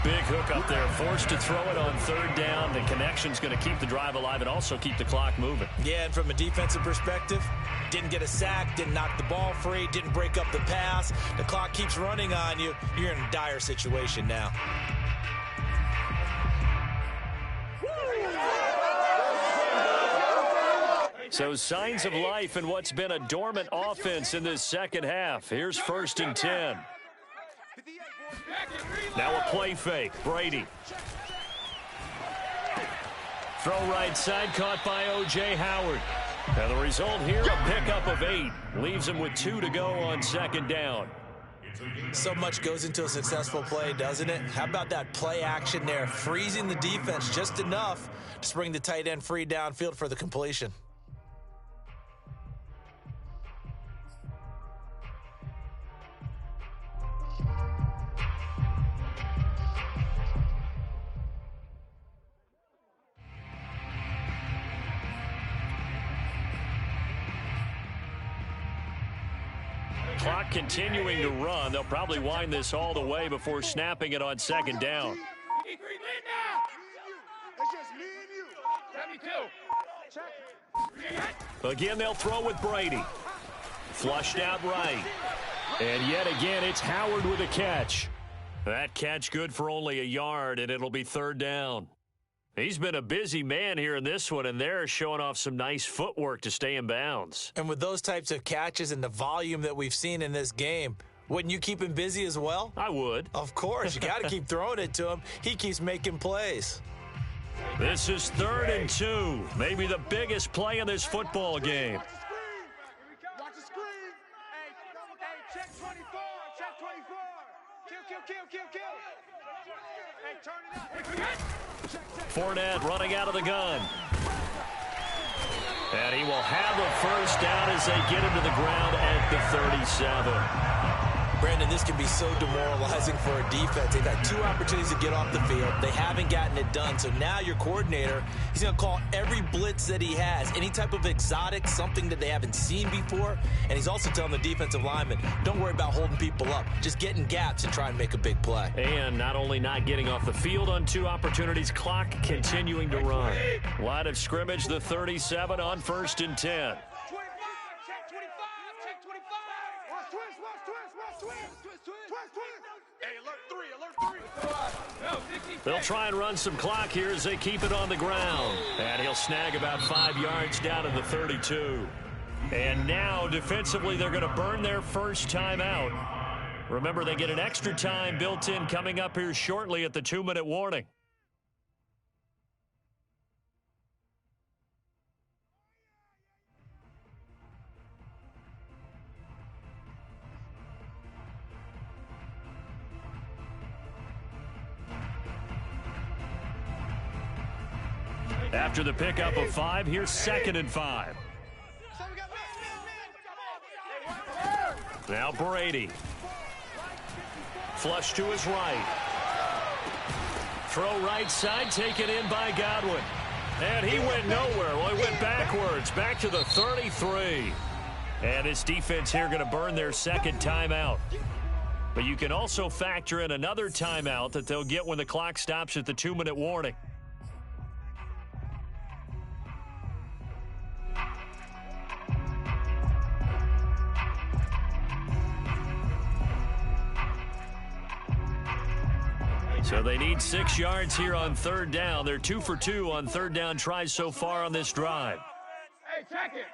Big hook up there, forced to throw it on third down. The connection's going to keep the drive alive and also keep the clock moving. Yeah, and from a defensive perspective, didn't get a sack, didn't knock the ball free, didn't break up the pass. The clock keeps running on you. You're in a dire situation now. So signs of life in what's been a dormant offense in this second half. Here's 1st and 10. Now a play fake. Brady. Throw right side, caught by O.J. Howard. And the result here, a pickup of 8. Leaves him with 2 to go on 2nd down. So much goes into a successful play, doesn't it? How about that play action there? Freezing the defense just enough to bring the tight end free downfield for the completion. Clock continuing to run. They'll probably wind this all the way before snapping it on 2nd down. Again, they'll throw with Brady. Flushed out right. And yet again, it's Howard with a catch. That catch good for only a yard, and it'll be 3rd down. He's been a busy man here in this one, and they're showing off some nice footwork to stay in bounds. And with those types of catches and the volume that we've seen in this game, wouldn't you keep him busy as well? I would. Of course. You got to keep throwing it to him. He keeps making plays. This is 3rd and 2. Maybe the biggest play in this football game. Watch the screen. Hey, check 24. Check 24. Kill. Hey, turn it up. Fournette running out of the gun. And he will have a 1st down as they get him to the ground at the 37. Brandon, this can be so demoralizing for a defense. They've had 2 opportunities to get off the field. They haven't gotten it done. So now your coordinator, he's going to call every blitz that he has, any type of exotic, something that they haven't seen before. And he's also telling the defensive lineman, don't worry about holding people up. Just get in gaps and try and make a big play. And not only not getting off the field on 2 opportunities, clock continuing to run. Line of scrimmage, the 37 on 1st and 10. They'll try and run some clock here as they keep it on the ground. And he'll snag about 5 yards down to the 32. And now, defensively, they're going to burn their first time out. Remember, they get an extra time built in coming up here shortly at the 2-minute warning. After the pickup of 5, here's 2nd and 5. Now Brady. Flush to his right. Throw right side, taken in by Godwin. And he went nowhere. Well, he went backwards, back to the 33. And this defense here going to burn their 2nd timeout. But you can also factor in another timeout that they'll get when the clock stops at the 2-minute warning. So they need 6 yards here on 3rd down. They're 2 for 2 on 3rd down tries so far on this drive. Hey, check it.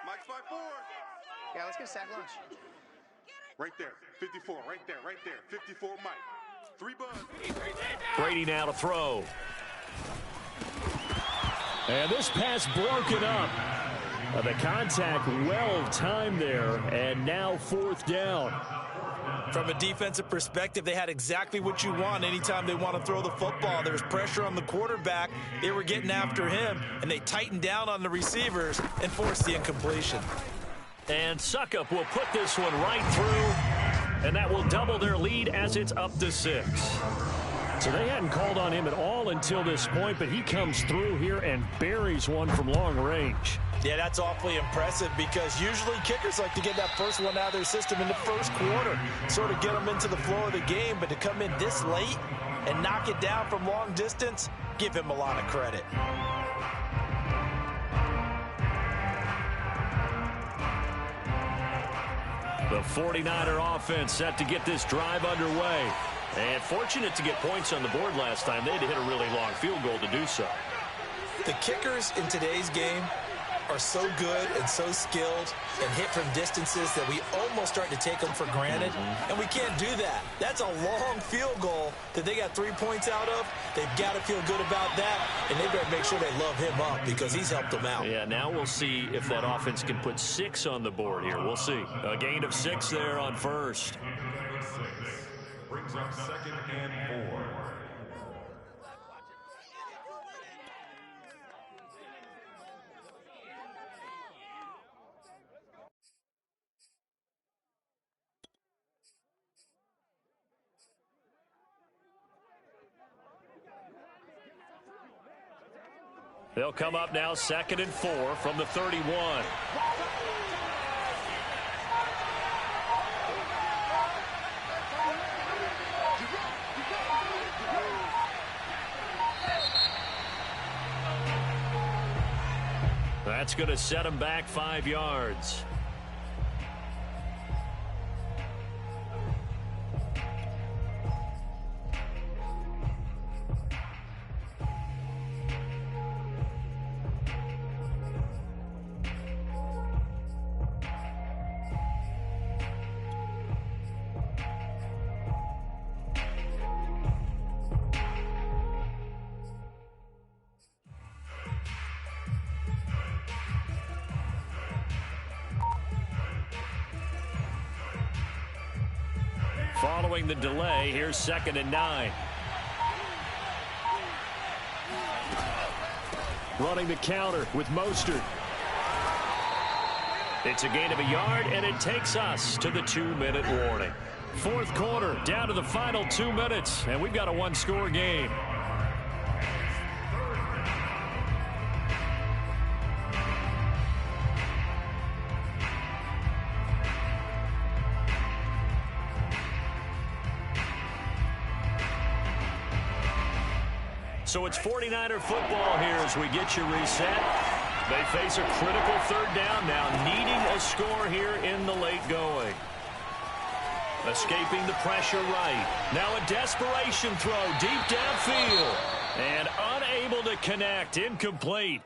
Mike's 5-4. Yeah, let's get a sack lunch. Right there, 54, right there, 54 Mike. 3 bugs. Brady now to throw. And this pass broken up. The contact well timed there, and now 4th down. From a defensive perspective, they had exactly what you want anytime they want to throw the football. There was pressure on the quarterback. They were getting after him, and they tightened down on the receivers and forced the incompletion. And Suckup will put this one right through, and that will double their lead as it's up to 6. So they hadn't called on him at all until this point, but he comes through here and buries one from long range. Yeah, that's awfully impressive because usually kickers like to get that first one out of their system in the first quarter, sort of get them into the flow of the game, but to come in this late and knock it down from long distance, give him a lot of credit. The 49er offense set to get this drive underway. And fortunate to get points on the board last time. They had to hit a really long field goal to do so. The kickers in today's game are so good and so skilled and hit from distances that we almost start to take them for granted, and we can't do that. That's a long field goal that they got 3 points out of. They've got to feel good about that, and they better make sure they love him up because he's helped them out. Yeah, now we'll see if that offense can put 6 on the board here. We'll see. A gain of 6 there on first. Brings up 2nd and 4. They'll come up now 2nd and 4 from the 31. That's going to set him back 5 yards. Following the delay, here's 2nd and 9. Running the counter with Mostert. It's a gain of a yard, and it takes us to the 2-minute warning. Fourth quarter, down to the final 2 minutes, and we've got a one-score game. So it's 49er football here as we get you reset. They face a critical 3rd down now, needing a score here in the late going. Escaping the pressure right. Now a desperation throw deep downfield. And unable to connect. Incomplete.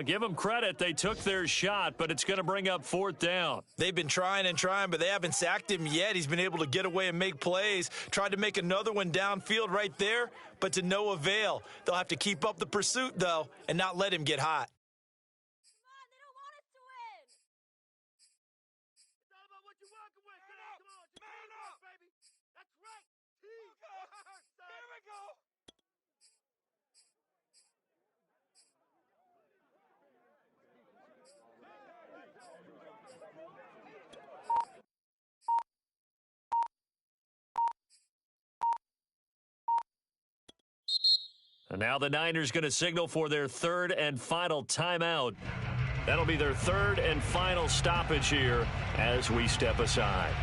Give them credit. They took their shot, but it's going to bring up 4th down. They've been trying and trying, but they haven't sacked him yet. He's been able to get away and make plays. Tried to make another one downfield right there, but to no avail. They'll have to keep up the pursuit, though, and not let him get hot. Come on, they don't want us to win. It's all about what you're working with. Come on, man up, baby. That's right. Here we go. And now the Niners going to signal for their 3rd and final timeout. That'll be their 3rd and final stoppage here as we step aside.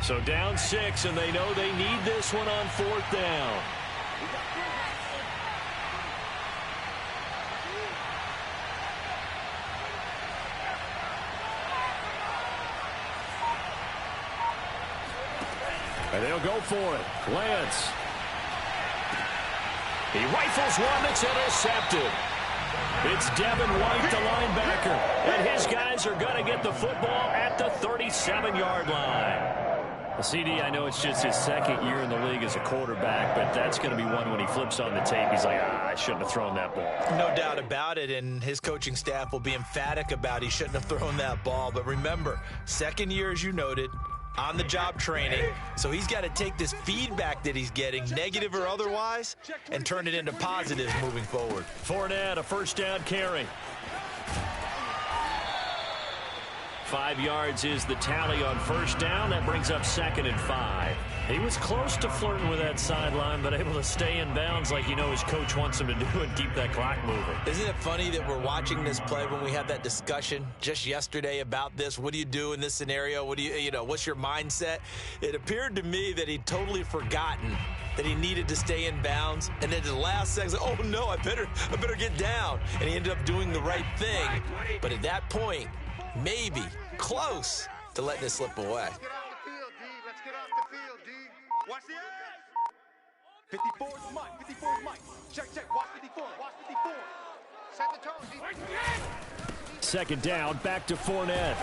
So down 6, and they know they need this one on 4th down. And they'll go for it. Lance. He rifles one that's intercepted. It's Devin White, the linebacker. And his guys are going to get the football at the 37-yard line. CD, I know it's just his 2nd year in the league as a quarterback, but that's going to be one when he flips on the tape. He's like, I shouldn't have thrown that ball. No doubt about it, and his coaching staff will be emphatic about he shouldn't have thrown that ball. But remember, 2nd year, as you noted, on-the-job training. So he's got to take this feedback that he's getting, negative or otherwise, and turn it into positives moving forward. Fournette, a first down carry. 5 yards is the tally on first down. That brings up 2nd and 5. He was close to flirting with that sideline, but able to stay in bounds like his coach wants him to do and keep that clock moving. Isn't it funny that we're watching this play when we had that discussion just yesterday about this? What do you do in this scenario? What do what's your mindset? It appeared to me that he'd totally forgotten that he needed to stay in bounds, and then the last second, oh no, I better get down. And he ended up doing the right thing. But at that point, maybe close to letting it slip away. Let's get off the field, D. Let's get off the field, D. Watch the ass. 54 is Mike. 54 is Mike. Check. Watch 54. Watch 54. Set the tone, D. 2nd down, back to Fournette.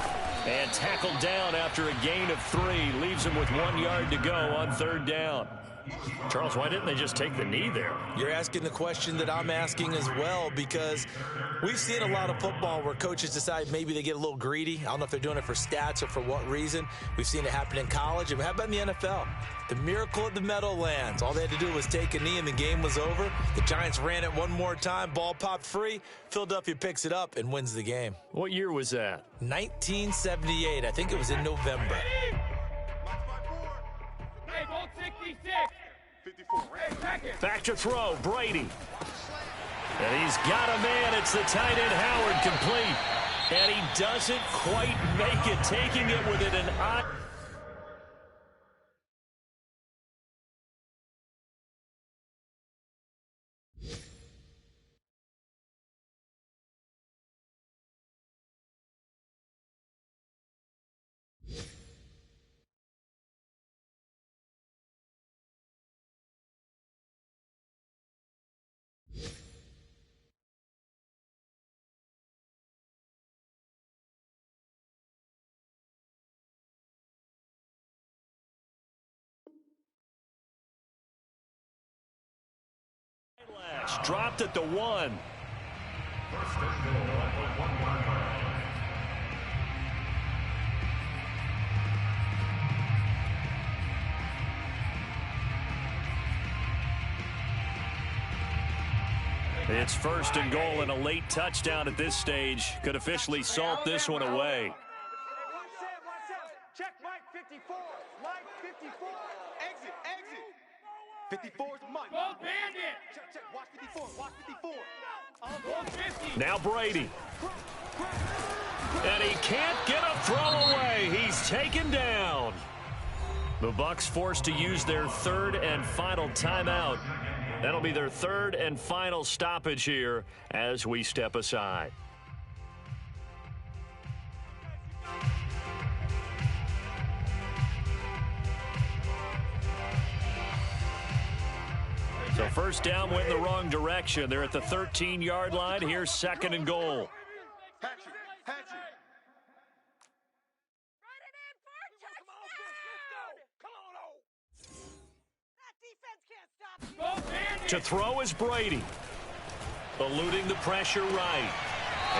And tackled down after a gain of 3. Leaves him with 1 yard to go on 3rd down. Charles, why didn't they just take the knee there? You're asking the question that I'm asking as well, because we've seen a lot of football where coaches decide maybe they get a little greedy. I don't know if they're doing it for stats or for what reason. We've seen it happen in college, and how about in the NFL? The miracle at the Meadowlands. All they had to do was take a knee, and the game was over. The Giants ran it one more time. Ball popped free. Philadelphia picks it up and wins the game. What year was that? 1978. I think it was in November. Back to throw, Brady. And he's got a man. It's the tight end, Howard, complete. And he doesn't quite make it, taking it within an eye. Dropped at the 1. First and goal at the 1-yard line. It's 1st and goal, and a late touchdown at this stage could officially salt this one away. Watch out. Check Mike 54. Mike 54. Exit. 54 is Mike. Go bandit. Check. Watch 54. Watch 54. Go 50. Now Brady. And he can't get a throw away. He's taken down. The Bucs forced to use their 3rd and final timeout. That'll be their 3rd and final stoppage here as we step aside. So first down went in the wrong direction. They're at the 13-yard line. Here's 2nd and goal. Hatchet. Run it in for a touchdown! Come on, That defense can't stop you. To throw is Brady. Eluding the pressure right.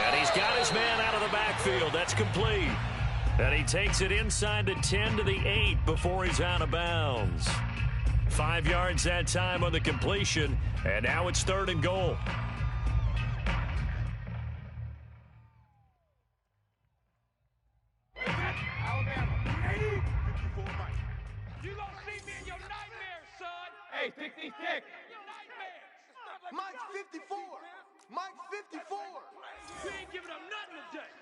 And he's got his man out of the backfield. That's complete. And he takes it inside the 10 to the 8 before he's out of bounds. 5 yards that time on the completion, and now it's 3rd and goal. Alabama. You gonna see me in your nightmares, son. Hey, 66. Your nightmares. Mike 54. Mike 54. You ain't giving up nothing today.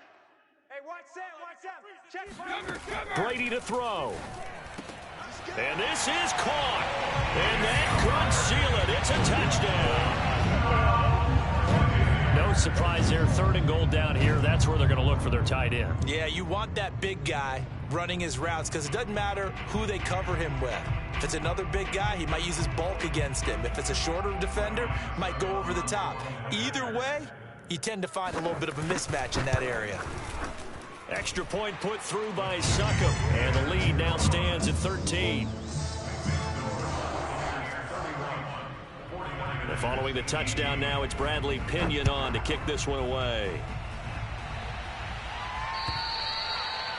Hey, watch that. Check. Brady to throw. And this is caught. And that could seal it. It's a touchdown. No surprise there. 3rd and goal down here. That's where they're going to look for their tight end. Yeah, you want that big guy running his routes because it doesn't matter who they cover him with. If it's another big guy, he might use his bulk against him. If it's a shorter defender, might go over the top. Either way, you tend to find a little bit of a mismatch in that area. Extra point put through by Succop, and the lead now stands at 13. And following the touchdown now, it's Bradley Pinion on to kick this one away.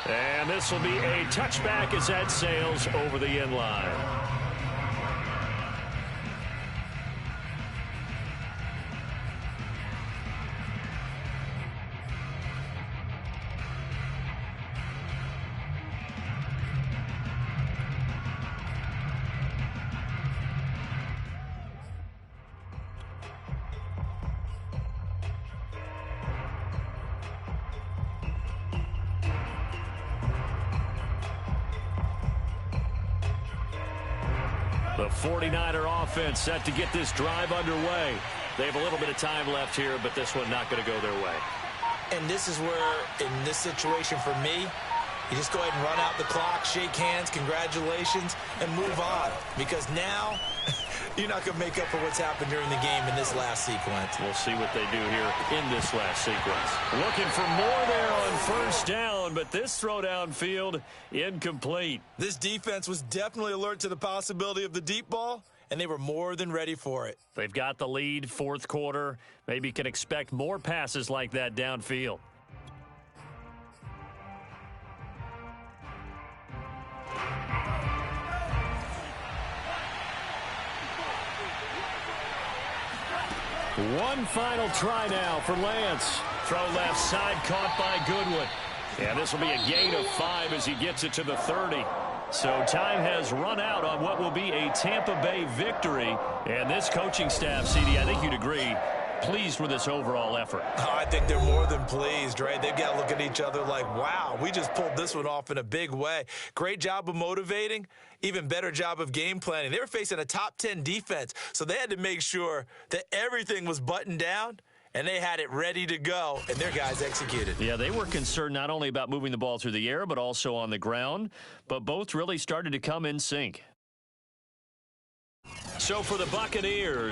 And this will be a touchback as that sails over the end line. The 49er offense set to get this drive underway. They have a little bit of time left here, but this one not going to go their way. And this is where, in this situation for me, you just go ahead and run out the clock, shake hands, congratulations, and move on. Because now, you're not going to make up for what's happened during the game in this last sequence. We'll see what they do here in this last sequence. Looking for more there on first down, but this throw downfield incomplete. This defense was definitely alert to the possibility of the deep ball, and they were more than ready for it. They've got the lead, fourth quarter. Maybe can expect more passes like that downfield. One final try now for Lance. Throw left side caught by Goodwin. And this will be a gain of 5 as he gets it to the 30. So time has run out on what will be a Tampa Bay victory. And this coaching staff, CD, I think you'd agree, pleased with this overall effort. Oh, I think they're more than pleased, right? They've got to look at each other like, wow, we just pulled this one off in a big way. Great job of motivating, even better job of game planning. They were facing a top 10 defense, so they had to make sure that everything was buttoned down, and they had it ready to go, and their guys executed. Yeah, they were concerned not only about moving the ball through the air, but also on the ground, but both really started to come in sync. So for the Buccaneers,